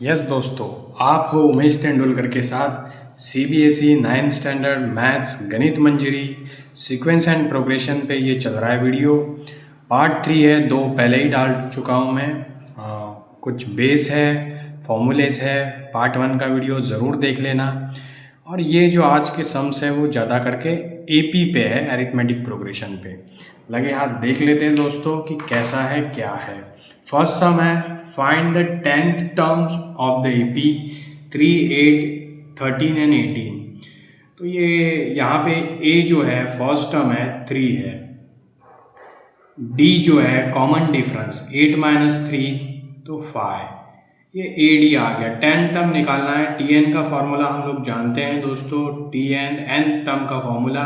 Yes दोस्तों, आप हो उमेश तेंदुलकर के साथ सीबीएसई 9th स्टैंडर्ड मैथ्स गणित मंजरी सीक्वेंस एंड प्रोग्रेशन पे ये चल रहा है वीडियो। पार्ट 3 है, 2 पहले ही डाल चुका हूँ मैं। कुछ बेस है, फॉर्मूलेस है। पार्ट 1 का वीडियो ज़रूर देख लेना। और ये जो आज के सम्स है वो ज़्यादा करके एपी पे है, अरिथमेटिक प्रोग्रेशन पे। लगे हाथ देख लेते हैं दोस्तों कि कैसा है क्या है। फर्स्ट सम है, find the 10th terms of the AP 3, 8, 13 and 18। तो ये यहाँ पे ए जो है फर्स्ट टर्म है 3 है, डी जो है कॉमन डिफरेंस 8 माइनस 3 तो 5, ये ए डी आ गया। 10 टर्म निकालना है। टी एन का फॉर्मूला हम लोग जानते हैं दोस्तों, टी एन एन टर्म का formula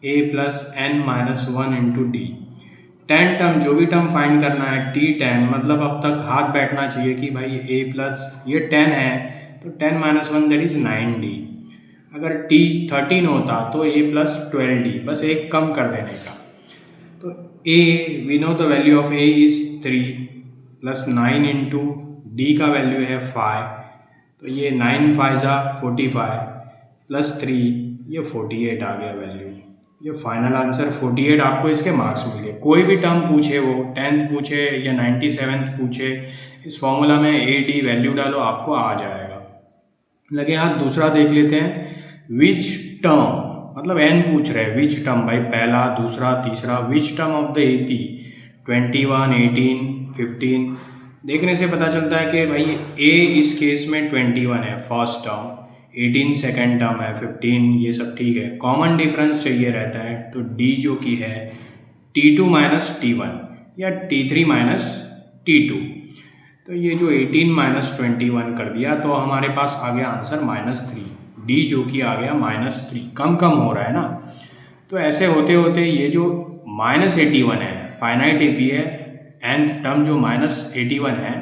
a plus N minus 1 into d. 10 term जो भी टर्म फाइंड करना है टी 10, मतलब अब तक हाथ बैठना चाहिए कि भाई ए प्लस ये 10 है तो 10 माइनस 1 दैट इज 9d। अगर टी 13 होता तो ए प्लस 12d, बस एक कम कर देने का। तो A we know the value of A is 3 plus 9 into D का वैल्यू है 5, तो ये 9 5 45 प्लस 3 ये 48 आ गया वैल्यू। ये फाइनल आंसर 48 आपको इसके मार्क्स मिल गए। कोई भी टर्म पूछे, वो 10th पूछे या 97th पूछे, इस फॉर्मूला में ए डी वैल्यू डालो आपको आ जाएगा। लगे हाथ दूसरा देख लेते हैं। विच टर्म, मतलब एन पूछ रहे हैं, विच टर्म भाई पहला दूसरा तीसरा, which term of the AP 21, 18, 15। देखने से पता चलता है कि भाई ए इस केस में 21 है फर्स्ट टर्म, 18 सेकेंड टर्म है, 15 ये सब ठीक है। कॉमन डिफरेंस चाहिए रहता है, तो डी जो की है T2 माइनस T1 या T3 माइनस T2। तो ये जो 18 माइनस 21 कर दिया तो हमारे पास आ गया आंसर -3। डी जो कि आ गया -3, कम कम हो रहा है ना। तो ऐसे होते होते ये जो -81 है, फाइनाइट एपी है, nth टर्म जो -81 है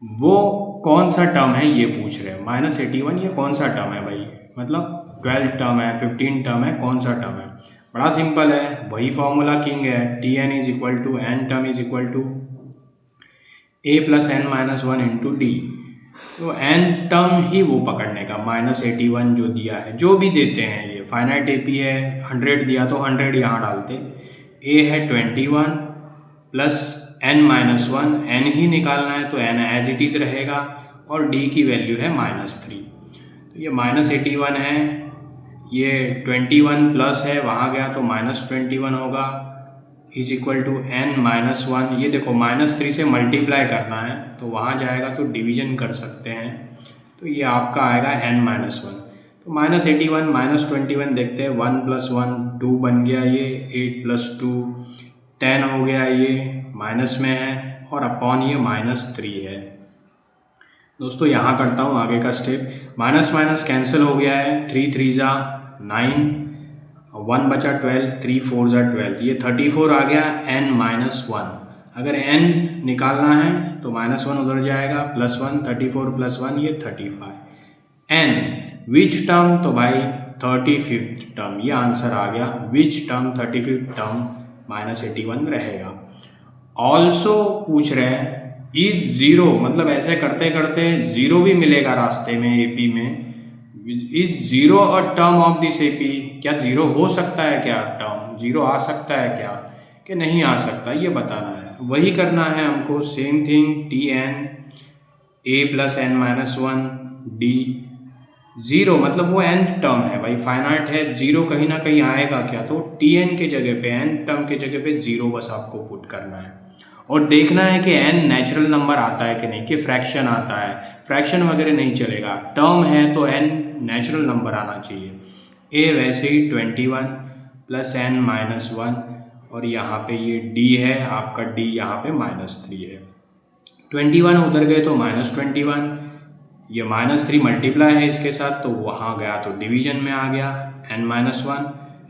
वो कौन सा टर्म है ये पूछ रहे हैं। -81 ये कौन सा टर्म है भाई, मतलब 12 टर्म है, 15 टर्म है, कौन सा टर्म है। बड़ा सिंपल है, वही फॉर्मूला किंग है, T N is equal to N term is equal to A plus N minus 1 into D. तो एन टर्म ही वो पकड़ने का, -81 जो दिया है, जो भी देते हैं ये फाइनाइट एपी है, 100 दिया तो 100 यहाँ डालते। ए है 21 प्लस एन माइनस 1, एन ही निकालना है तो एन एज इट इज रहेगा, और डी की वैल्यू है -3। तो ये -81 है, ये 21 प्लस है, वहाँ गया तो -21 होगा, is equal to N minus 1। ये देखो -3 से मल्टीप्लाई करना है तो वहाँ जाएगा तो डिवीजन कर सकते हैं, तो ये आपका आएगा n माइनस 1। तो -81 -21 देखते हैं, 1 प्लस 1 2 बन गया, ये 8 प्लस 2 10 हो गया, ये माइनस में है, और अपॉन ये -3 है। दोस्तों यहाँ करता हूँ आगे का स्टेप। माइनस माइनस कैंसिल हो गया है, 3 3 जा 9, 1 बचा 12, 3 4 जा 12, ये 34 आ गया n माइनस 1। अगर n निकालना है तो -1 उधर जाएगा, +1, 34 प्लस 1 ये 35। n विच टर्म, तो भाई 35th टर्म, ये आंसर आ गया। विच टर्म 35th टर्म -81 रहेगा। ऑल्सो पूछ रहे हैं इज 0, मतलब ऐसे करते करते 0 भी मिलेगा रास्ते में एपी में। Is 0 a term of this AP, क्या 0 हो सकता है, क्या टर्म 0 आ सकता है क्या, कि नहीं आ सकता, ये बताना है। वही करना है हमको, same thing, T N A plus N minus 1 D. 0 मतलब वो nth टर्म है भाई, फाइनाइट है, 0 कहीं ना कहीं आएगा क्या, तो टी एन के जगह पे, n टर्म के जगह पे 0 बस आपको पुट करना है। और देखना है कि n नेचुरल नंबर आता है कि नहीं, कि फ्रैक्शन आता है। फ्रैक्शन वगैरह नहीं चलेगा, टर्म है तो n नेचुरल नंबर आना चाहिए। a वैसे ही 21 प्लस n माइनस 1, और यहाँ पे ये d है आपका, d यहाँ पे -3 है। 21 उधर गए तो -21, ये -3 मल्टीप्लाई है इसके साथ तो वहाँ गया तो डिवीजन में आ गया n माइनस 1।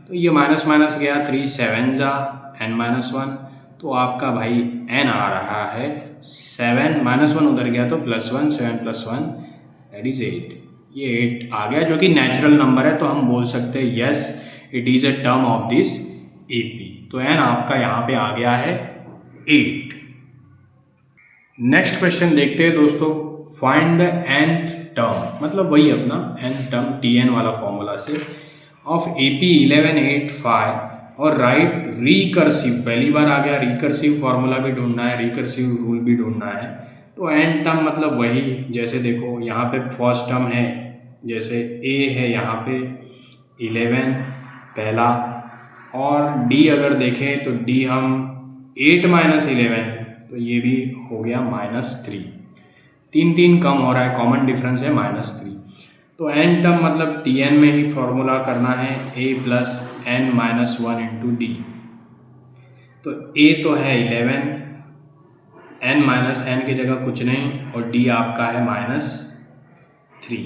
तो ये माइनस माइनस गया, 3 7 जा n माइनस 1, तो आपका भाई n आ रहा है 7, -1 उधर गया तो +1, 7 प्लस 1 दैट इज 8। ये 8 आ गया जो कि नेचुरल नंबर है, तो हम बोल सकते हैं yes it is a term of this AP. तो n आपका यहाँ पे आ गया है 8। नेक्स्ट क्वेश्चन देखते हैं दोस्तों। फाइंड द nth टर्म, मतलब वही अपना nth टर्म Tn वाला फॉर्मूला से, ऑफ AP 1185 और राइट रिकर्सिव। पहली बार आ गया, रिकर्सिव फार्मूला भी ढूंढना है, रिकर्सिव रूल भी ढूंढना है। तो nth टर्म मतलब वही, जैसे देखो यहाँ पे फर्स्ट टर्म है, जैसे A है यहाँ पे 11 पहला, और D अगर देखें तो D हम 8 माइनस 11, तो ये भी हो गया -3। 3 कम हो रहा है, कॉमन डिफरेंस है -3। तो n टर्म मतलब Tn में ही फॉर्मूला करना है a plus n minus 1 into D. तो a तो है 11, n माइनस n की जगह कुछ नहीं, और d आपका है -3।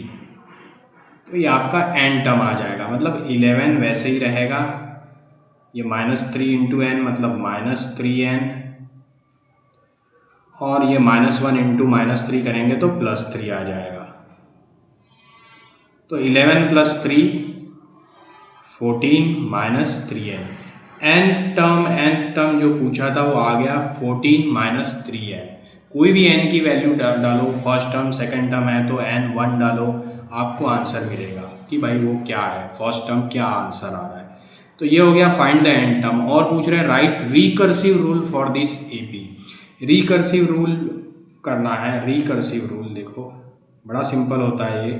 तो ये आपका n टर्म आ जाएगा, मतलब 11 वैसे ही रहेगा, ये -3 इंटू n मतलब -3n, और ये -1 इंटू -3 करेंगे तो +3 आ जाएगा। तो 11 plus 3 14 minus 3n। nth term जो पूछा था वो आ गया 14 माइनस 3n। कोई भी n की वैल्यू डालो, फर्स्ट टर्म सेकंड टर्म है तो n 1 डालो, आपको आंसर मिलेगा कि भाई वो क्या है, फर्स्ट टर्म क्या आंसर आ रहा है। तो ये हो गया फाइंड द nth टर्म। और पूछ रहे हैं right recursive rule for this AP। Recursive rule करना है। रिकर्सिव रूल देखो बड़ा सिंपल होता है, ये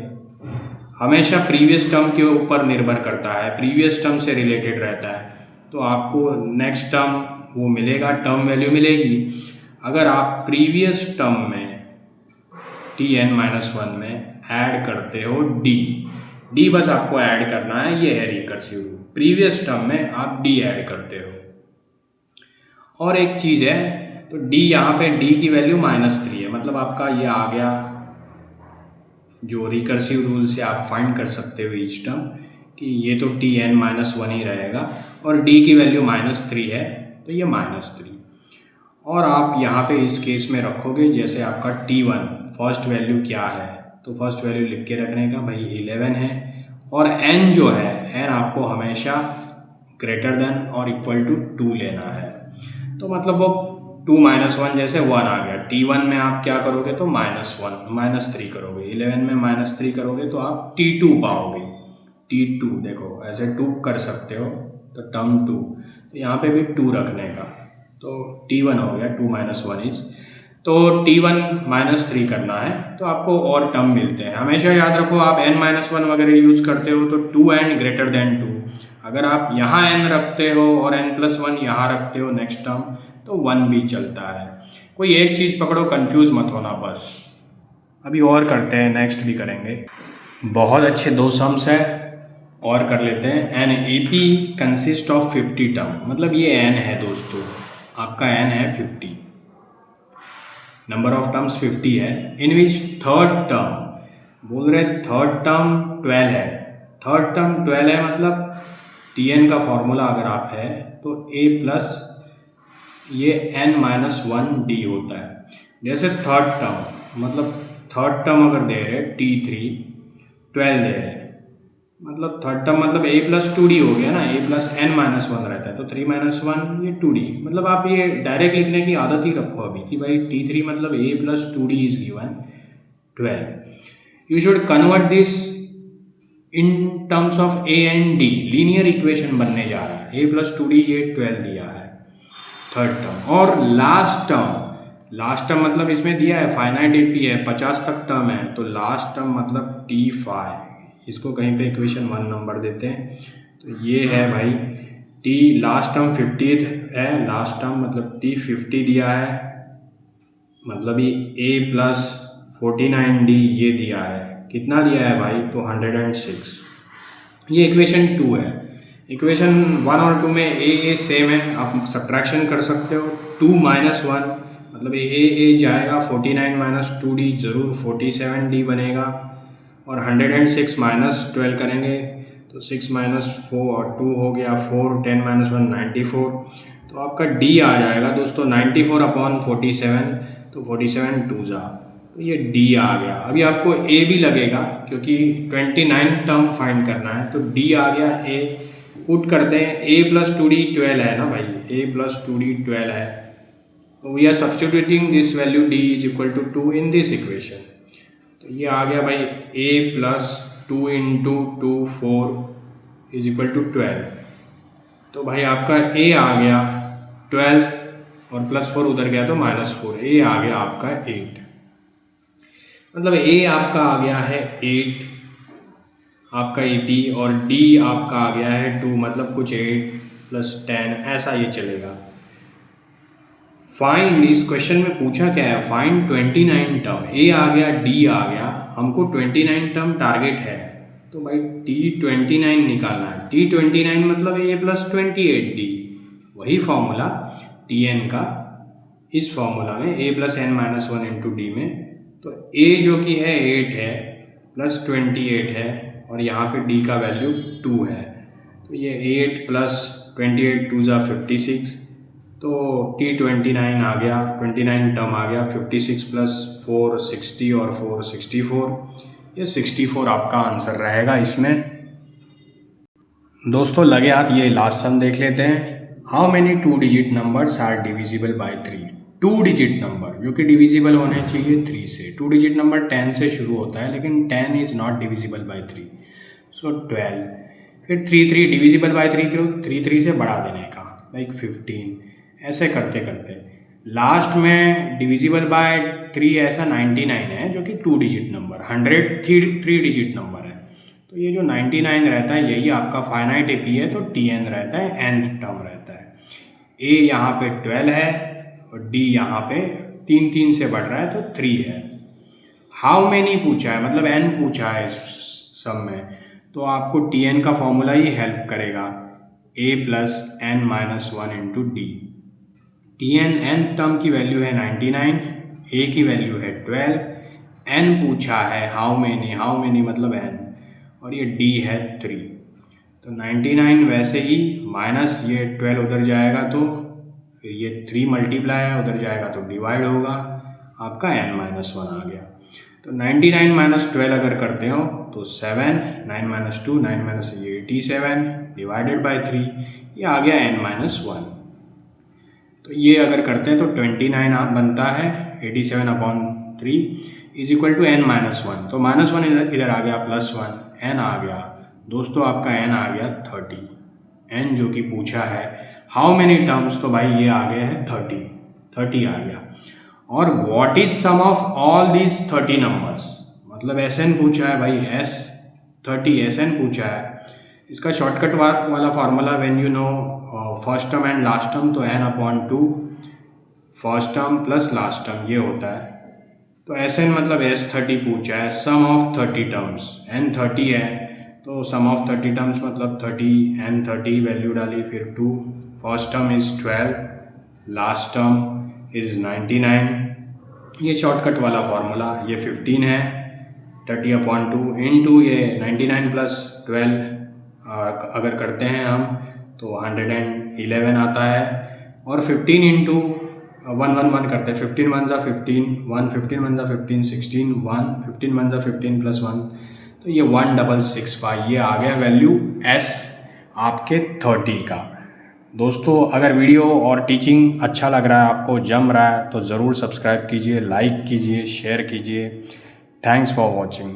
हमेशा प्रीवियस टर्म के ऊपर निर्भर करता है, प्रीवियस टर्म से रिलेटेड रहता है। तो आपको नेक्स्ट टर्म वो मिलेगा, टर्म वैल्यू मिलेगी। अगर आप प्रीवियस टर्म में Tn-1 में ऐड करते हो d बस आपको ऐड करना है, ये है रिकर्सिव रूल। प्रीवियस टर्म में आप d ऐड करते हो। और एक चीज़ है, तो d यहाँ पे d की वैल्यू -3 है, मतलब आपका ये आ गया जो रिकर्सिव रूल से आप फाइंड कर सकते हो ईच टर्म कि ये तो Tn-1 ही रहेगा, और d की वैल्यू -3 है तो ये -3। और आप यहाँ पे इस केस में रखोगे जैसे आपका T1 फर्स्ट वैल्यू क्या है, तो फर्स्ट वैल्यू लिख के रखने का भाई 11 है, और n जो है n आपको हमेशा ग्रेटर देन और इक्वल टू 2 लेना है। तो मतलब वो 2 माइनस 1 जैसे 1 आ गया। T1 में आप क्या करोगे तो -3 करोगे, 11 में -3 करोगे तो आप T2 पाओगे। T2 देखो ऐसे 2 कर सकते हो, तो टर्म 2, तो यहाँ पे भी 2 रखने का, तो T1 हो गया 2 माइनस 1 इज, तो T1 -3 करना है तो आपको और टर्म मिलते हैं। हमेशा याद रखो आप n-1 वगैरह यूज़ करते हो तो 2n ग्रेटर देन 2, अगर आप यहाँ n रखते हो और n+1 यहाँ रखते हो नेक्स्ट टर्म तो 1 भी चलता है। कोई एक चीज़ पकड़ो, कंफ्यूज मत होना बस। अभी और करते हैं, नेक्स्ट भी करेंगे। बहुत अच्छे 2 सम्स है, और कर लेते हैं। An AP consist of 50 term, मतलब ये n है दोस्तों, आपका n है 50, नंबर ऑफ टर्म्स 50 है, इन विच थर्ड टर्म बोल रहे थर्ड टर्म 12 है। थर्ड टर्म 12 है मतलब Tn का फॉर्मूला अगर आप है तो a प्लस ये n-1 d होता है। जैसे थर्ड टर्म मतलब थर्ड टर्म अगर दे रहे T3 12 दे रहे, मतलब थर्ड टर्म मतलब a प्लस 2d हो गया ना, a प्लस n-1 रहता है तो 3-1 ये 2d। मतलब आप ये डायरेक्ट लिखने की आदत ही रखो अभी कि भाई T3 मतलब a plus 2d is given 12। You should convert this in terms of a and d, linear equation बनने जा रहा है। a प्लस 2d ये 12 दिया है थर्ड टर्म। और लास्ट टर्म मतलब इसमें दिया है फाइनाइट AP है, 50 तक टर्म है, तो लास्ट टर्म मतलब T5, इसको कहीं पे इक्वेशन 1 नंबर देते हैं। तो ये है भाई T, लास्ट टर्म 50th है, लास्ट टर्म मतलब T50 दिया है, मतलब ये a प्लस 49d ये दिया है, कितना दिया है भाई तो 106। ये इक्वेशन 2 है। इक्वेशन 1 और 2 में a सेम है, आप सब्ट्रैक्शन कर सकते हो। 2 माइनस 1 मतलब a जाएगा, 49 माइनस 2d ज़रूर 47d बनेगा, और 106 माइनस 12 करेंगे तो 6 माइनस 4 और 2 हो गया 4, 10 माइनस 1 94, तो आपका d आ जाएगा दोस्तों 94 अपॉन 47, तो 47 2 जा, तो ये d आ गया। अभी आपको a भी लगेगा क्योंकि 29 टर्म फाइंड करना है, तो d आ गया, a पुट करते हैं। a प्लस 2d 12 है ना भाई, a प्लस 2d 12 है, we are substituting this value d is equal to 2 in this equation. तो ये आ गया भाई a plus 2 into 2 4 is equal to 12। तो भाई आपका a आ गया 12 और प्लस 4 उधर गया तो -4, a आ गया आपका 8। मतलब a आपका आ गया है 8 आपका AP और d आपका आ गया है 2, मतलब कुछ 8 प्लस 10 ऐसा ये चलेगा। फाइंड, इस क्वेश्चन में पूछा क्या है, फाइंड 29 टर्म, a आ गया d आ गया, हमको 29 टर्म टारगेट है। तो भाई T29 निकालना है। T29 मतलब a प्लस 28d, वही फॉर्मूला Tn का इस फॉर्मूला में a plus n minus 1 into D में। तो a जो कि है 8 है प्लस 28 है और यहाँ पे d का वैल्यू 2 है। तो ये 8 प्लस 28 2 ज़ा 56, तो T29 आ गया, 29 टर्म आ गया, 56 प्लस 4 60 और 4 64, ये 64 आपका आंसर रहेगा इसमें। दोस्तों लगे हाथ ये लास्ट सम देख लेते हैं। How many 2 digit numbers are divisible by 3। 2 digit number जो कि डिविजिबल होने चाहिए 3 से। 2 डिजिट नंबर 10 से शुरू होता है लेकिन 10 इज़ नॉट डिविजिबल बाय 3, सो 12। फिर 3 डिविजिबल बाय 3 करो, 3 से बढ़ा देने का, लाइक 15। ऐसे करते करते लास्ट में डिविजिबल बाय 3 ऐसा 99 है जो कि 2 डिजिट नंबर, 100 3 डिजिट नंबर है। तो ये जो 99 रहता है यही आपका फाइनाइट AP है, तो Tn रहता है, nth टर्म रहता है। a यहाँ पे 12 है और d यहाँ पे 3 से बढ़ रहा है तो 3 है। हाउ मैनी पूछा है, मतलब n पूछा है इस सम में, तो आपको Tn का फॉर्मूला ही हेल्प करेगा, a plus n minus 1 into D. Tn n term की वैल्यू है 99, a की वैल्यू है 12, n पूछा है हाउ मेनी मतलब n, और ये d है 3। तो 99 वैसे ही माइनस ये 12 उधर जाएगा तो फिर ये 3 मल्टीप्लाई है, उधर जाएगा तो डिवाइड होगा, आपका n माइनस 1 आ गया। तो 99 माइनस 12 अगर करते हो तो 7, 9 माइनस 2 9 माइनस 87 डिवाइडेड बाई 3, ये आ गया n माइनस 1। तो ये अगर करते हैं तो 29 आप बनता है 87/3 is equal to n minus 1। तो माइनस 1 इधर आ गया, प्लस 1 n आ गया। दोस्तों आपका n आ गया 30, n जो कि पूछा है हाउ मेनी टर्म्स, तो भाई ये आ गया है 30 आ गया। और what is sum of all these 30 numbers, मतलब Sn पूछा है भाई, Sn पूछा है। इसका शॉर्टकट वाला formula when you know first term and last term, तो n/2 first term plus last term ये होता है। तो Sn मतलब S30 पूछा है, सम ऑफ 30 टर्म्स, n 30 है तो सम ऑफ 30 टर्म्स मतलब 30, n 30 वैल्यू डाली, फिर 2, first term is 12, last term is 99, ये शॉर्टकट वाला फार्मूला। ये 15 है 30/2 इंटू ये 99 प्लस 12 अगर करते हैं हम तो 111 आता है, और 15 इंटू 1 करते हैं, 15 1 ज़ा 15 1, 15 1 ज़ा 15 16 1, 15 1 ज़ा 15 प्लस 1, तो ये 1665 ये आ गया वैल्यू S आपके 30 का। दोस्तों अगर वीडियो और टीचिंग अच्छा लग रहा है, आपको जम रहा है, तो ज़रूर सब्सक्राइब कीजिए, लाइक कीजिए, शेयर कीजिए। Thanks for watching.